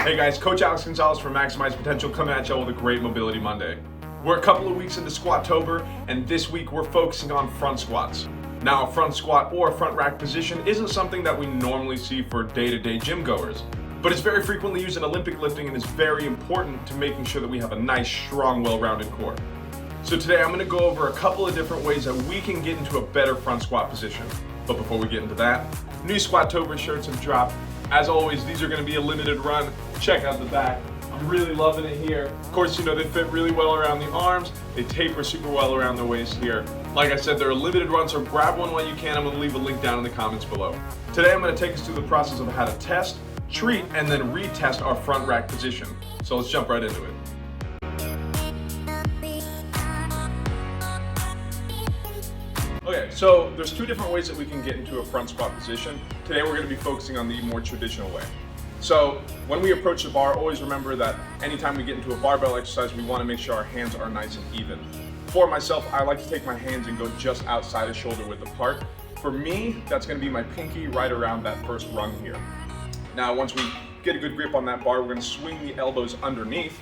Hey guys, Coach Alex Gonzalez from Maximize Potential coming at y'all with a great Mobility Monday. We're a couple of weeks into Squattober, and this week we're focusing on front squats. Now, a front squat or a front rack position isn't something that we normally see for day-to-day gym goers, but it's very frequently used in Olympic lifting and is very important to making sure that we have a nice, strong, well-rounded core. So today I'm going to go over a couple of different ways that we can get into a better front squat position. But before we get into that, new Squattober shirts have dropped. As always, these are going to be a limited run. Check out the back. I'm really loving it here. Of course, you know, they fit really well around the arms. They taper super well around the waist here. Like I said, they're a limited run, so grab one while you can. I'm going to leave a link down in the comments below. Today, I'm going to take us through the process of how to test, treat, and then retest our front rack position. So let's jump right into it. Okay, so there's two different ways that we can get into a front squat position. Today we're going to be focusing on the more traditional way. So when we approach the bar, always remember that anytime we get into a barbell exercise, we want to make sure our hands are nice and even. For myself, I like to take my hands and go just outside of shoulder width apart. For me, that's going to be my pinky right around that first rung here. Now, once we get a good grip on that bar, we're going to swing the elbows underneath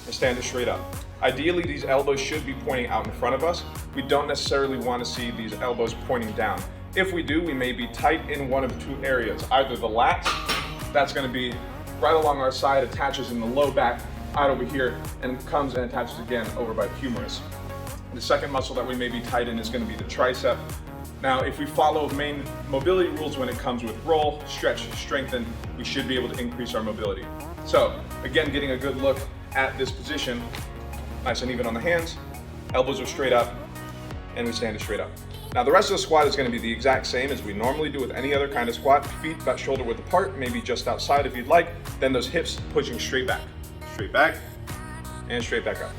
and stand it straight up. Ideally, these elbows should be pointing out in front of us. We don't necessarily want to see these elbows pointing down. If we do, we may be tight in one of two areas. Either the lats, that's going to be right along our side, attaches in the low back, out over here, and comes and attaches again over by the humerus. The second muscle that we may be tight in is going to be the tricep. Now, if we follow main mobility rules when it comes with roll, stretch, strengthen, we should be able to increase our mobility. So, again, getting a good look at this position, nice and even on the hands, elbows are straight up, and we stand it straight up. Now the rest of the squat is going to be the exact same as we normally do with any other kind of squat. Feet about shoulder width apart, maybe just outside if you'd like. Then those hips pushing straight back, and straight back up.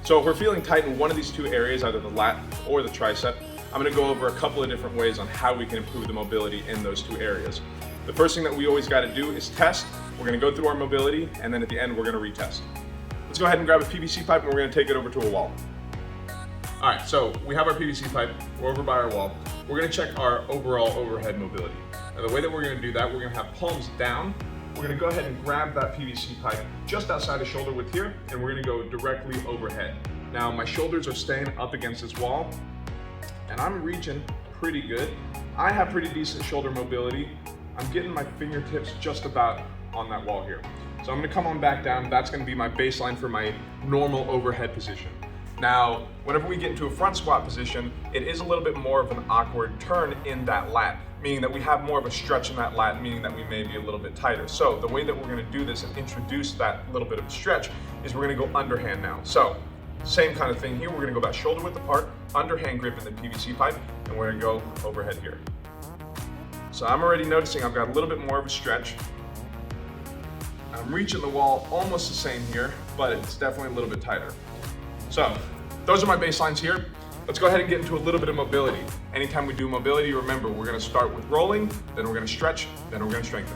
So if we're feeling tight in one of these two areas, either the lat or the tricep, I'm going to go over a couple of different ways on how we can improve the mobility in those two areas. The first thing that we always got to do is test. We're going to go through our mobility, and then at the end we're going to retest. Let's go ahead and grab a PVC pipe, and we're going to take it over to a wall. All right, so we have our PVC pipe, we're over by our wall. We're gonna check our overall overhead mobility. Now the way that we're gonna do that, we're gonna have palms down. We're gonna go ahead and grab that PVC pipe just outside of shoulder width here, and we're gonna go directly overhead. Now my shoulders are staying up against this wall, and I'm reaching pretty good. I have pretty decent shoulder mobility. I'm getting my fingertips just about on that wall here. So I'm gonna come on back down. That's gonna be my baseline for my normal overhead position. Now, whenever we get into a front squat position, it is a little bit more of an awkward turn in that lat, meaning that we have more of a stretch in that lat, meaning that we may be a little bit tighter. So the way that we're gonna do this and introduce that little bit of a stretch is we're gonna go underhand now. So, same kind of thing here, we're gonna go about shoulder width apart, underhand grip in the PVC pipe, and we're gonna go overhead here. So I'm already noticing I've got a little bit more of a stretch. I'm reaching the wall almost the same here, but it's definitely a little bit tighter. So, those are my baselines here. Let's go ahead and get into a little bit of mobility. Anytime we do mobility, remember, we're gonna start with rolling, then we're gonna stretch, then we're gonna strengthen.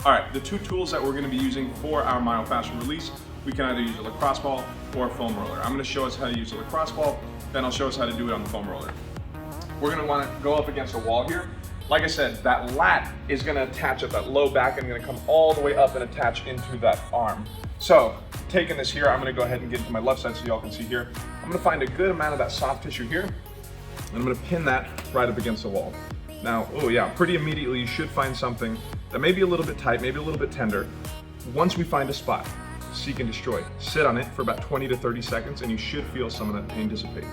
All right, the two tools that we're gonna be using for our myofascial release, we can either use a lacrosse ball or a foam roller. I'm gonna show us how to use a lacrosse ball, then I'll show us how to do it on the foam roller. We're gonna wanna go up against a wall here. Like I said, that lat is gonna attach at that low back and gonna come all the way up and attach into that arm. So, taking this here, I'm gonna go ahead and get to my left side so y'all can see here. I'm gonna find a good amount of that soft tissue here, and I'm gonna pin that right up against the wall. Now, oh yeah, pretty immediately you should find something that may be a little bit tight, maybe a little bit tender. Once we find a spot, seek and destroy. Sit on it for about 20 to 30 seconds and you should feel some of that pain dissipate.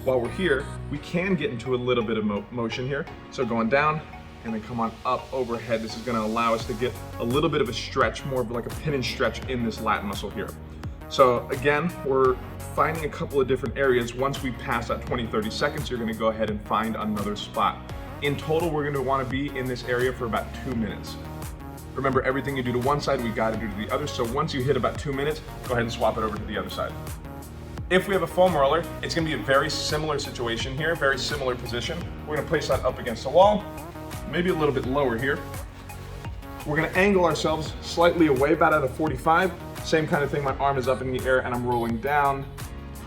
While we're here, we can get into a little bit of motion here. So going down, and then come on up overhead. This is gonna allow us to get a little bit of a stretch, more of like a pin and stretch in this lat muscle here. So again, we're finding a couple of different areas. Once we pass that 20, 30 seconds, you're gonna go ahead and find another spot. In total, we're gonna wanna be in this area for about 2 minutes. Remember, everything you do to one side, we gotta do to the other. So once you hit about 2 minutes, go ahead and swap it over to the other side. If we have a foam roller, it's gonna be a very similar situation here, very similar position. We're gonna place that up against the wall, maybe a little bit lower here. We're gonna angle ourselves slightly away, about at a 45. Same kind of thing, my arm is up in the air and I'm rolling down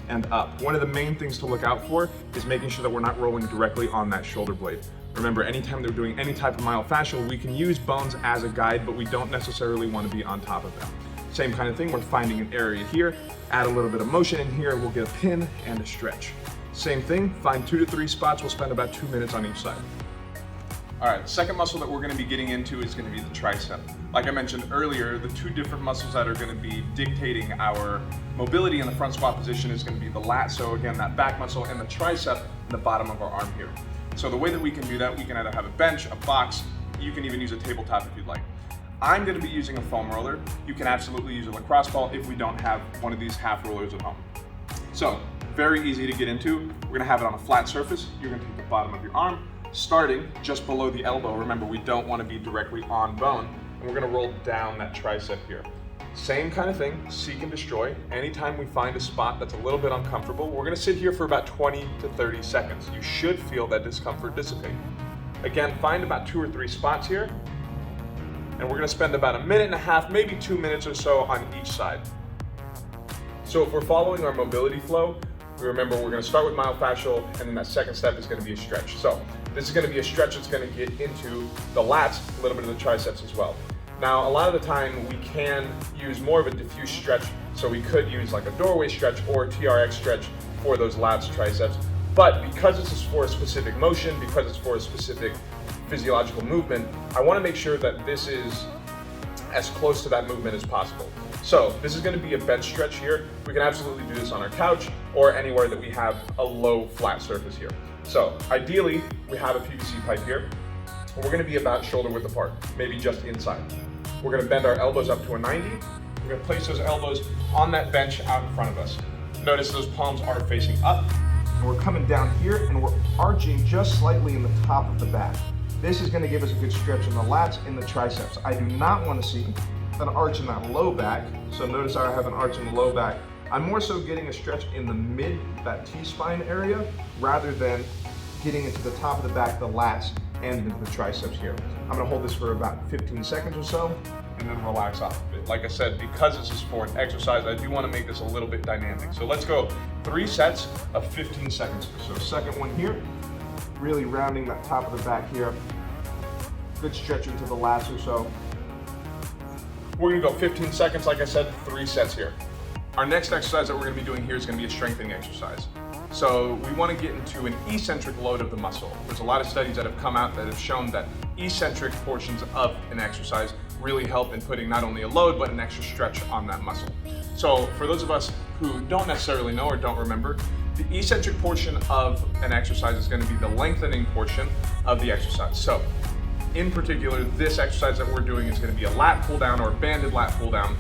and up. One of the main things to look out for is making sure that we're not rolling directly on that shoulder blade. Remember, anytime they're doing any type of myofascial, we can use bones as a guide, but we don't necessarily want to be on top of them. Same kind of thing, we're finding an area here, add a little bit of motion in here, we'll get a pin and a stretch. Same thing, find 2 to 3 spots, we'll spend about 2 minutes on each side. All right, the second muscle that we're gonna be getting into is gonna be the tricep. Like I mentioned earlier, the 2 different muscles that are gonna be dictating our mobility in the front squat position is gonna be the lat, so again, that back muscle, and the tricep in the bottom of our arm here. So the way that we can do that, we can either have a bench, a box, you can even use a tabletop if you'd like. I'm gonna be using a foam roller. You can absolutely use a lacrosse ball if we don't have one of these half rollers at home. So, very easy to get into. We're gonna have it on a flat surface. You're gonna take the bottom of your arm, starting just below the elbow. Remember, we don't wanna be directly on bone. And we're gonna roll down that tricep here. Same kind of thing, seek and destroy. Anytime we find a spot that's a little bit uncomfortable, we're gonna sit here for about 20 to 30 seconds. You should feel that discomfort dissipate. Again, find about 2 or 3 spots here, and we're gonna spend about 1.5 minutes, maybe 2 minutes or so on each side. So if we're following our mobility flow, remember we're gonna start with myofascial, and then that second step is gonna be a stretch. So this is gonna be a stretch that's gonna get into the lats, a little bit of the triceps as well. Now, a lot of the time we can use more of a diffuse stretch, so we could use like a doorway stretch or a TRX stretch for those lats, triceps. But because this is for a specific motion, because it's for a specific physiological movement, I wanna make sure that this is as close to that movement as possible. So this is gonna be a bench stretch here. We can absolutely do this on our couch or anywhere that we have a low flat surface here. So ideally, we have a PVC pipe here. We're gonna be about shoulder width apart, maybe just inside. We're gonna bend our elbows up to a 90. We're gonna place those elbows on that bench out in front of us. Notice those palms are facing up. And we're coming down here and we're arching just slightly in the top of the back. This is gonna give us a good stretch in the lats and the triceps. I do not wanna see an arch in that low back. So notice how I have an arch in the low back. I'm more so getting a stretch in the mid, that T-spine area, rather than getting into the top of the back, the lats, and into the triceps here. I'm gonna hold this for about 15 seconds or so, and then relax off of it. Like I said, because this is for an exercise, I do wanna make this a little bit dynamic. So let's go 3 sets of 15 seconds. So second one here, really rounding that top of the back here. Good stretch into the lats or so. We're gonna go 15 seconds, like I said, 3 sets here. Our next exercise that we're gonna be doing here is gonna be a strengthening exercise. So we want to get into an eccentric load of the muscle. There's a lot of studies that have come out that have shown that eccentric portions of an exercise really help in putting not only a load, but an extra stretch on that muscle. So for those of us who don't necessarily know or don't remember, the eccentric portion of an exercise is going to be the lengthening portion of the exercise. So in particular, this exercise that we're doing is going to be a lat pull down or a banded lat pull down.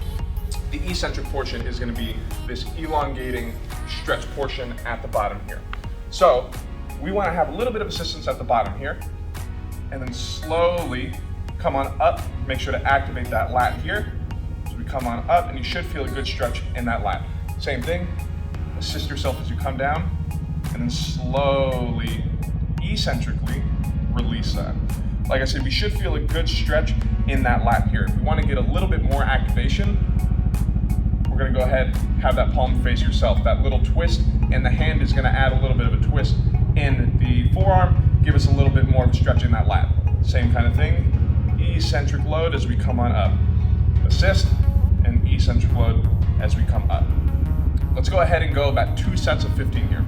The eccentric portion is going to be this elongating stretch portion at the bottom here. So we want to have a little bit of assistance at the bottom here, and then slowly come on up. Make sure to activate that lat here. So we come on up, and you should feel a good stretch in that lat. Same thing, assist yourself as you come down, and then slowly, eccentrically release that. Like I said, we should feel a good stretch in that lat here. If we want to get a little bit more activation, we're going to go ahead, have that palm face yourself, that little twist, and the hand is going to add a little bit of a twist in the forearm, give us a little bit more of a stretch in that lat. Same kind of thing, eccentric load as we come on up. Assist and eccentric load as we come up. Let's go ahead and go about 2 sets of 15 here.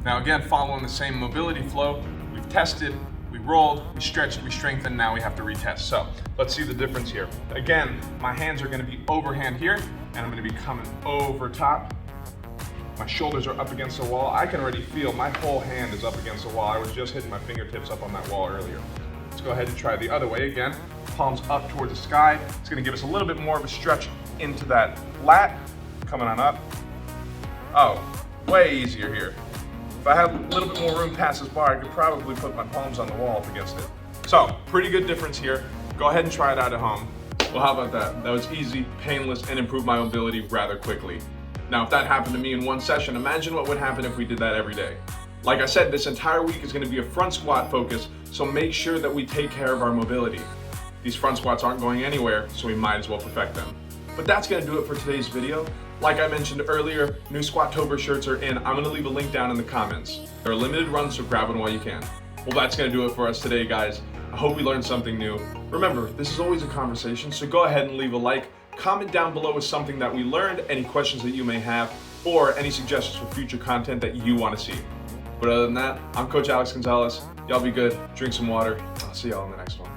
Now again, following the same mobility flow, we've tested, we rolled, we stretched, we strengthened, now we have to retest. So let's see the difference here. Again, my hands are going to be overhand here, and I'm going to be coming over top. My shoulders are up against the wall. I can already feel my whole hand is up against the wall. I was just hitting my fingertips up on that wall earlier. Let's go ahead and try the other way again. Palms up towards the sky. It's going to give us a little bit more of a stretch into that lat. Coming on up. Oh, way easier here. If I had a little bit more room past this bar, I could probably put my palms on the wall up against it. So, pretty good difference here. Go ahead and try it out at home. Well, how about that? That was easy, painless, and improved my mobility rather quickly. Now, if that happened to me in one session, imagine what would happen if we did that every day. Like I said, this entire week is going to be a front squat focus, so make sure that we take care of our mobility. These front squats aren't going anywhere, so we might as well perfect them. But that's going to do it for today's video. Like I mentioned earlier, new Squattober shirts are in. I'm going to leave a link down in the comments. They're a limited run, so grab one while you can. Well, that's going to do it for us today, guys. I hope we learned something new. Remember, this is always a conversation, so go ahead and leave a like. Comment down below with something that we learned, any questions that you may have, or any suggestions for future content that you want to see. But other than that, I'm Coach Alex Gonzalez. Y'all be good, drink some water. I'll see y'all in the next one.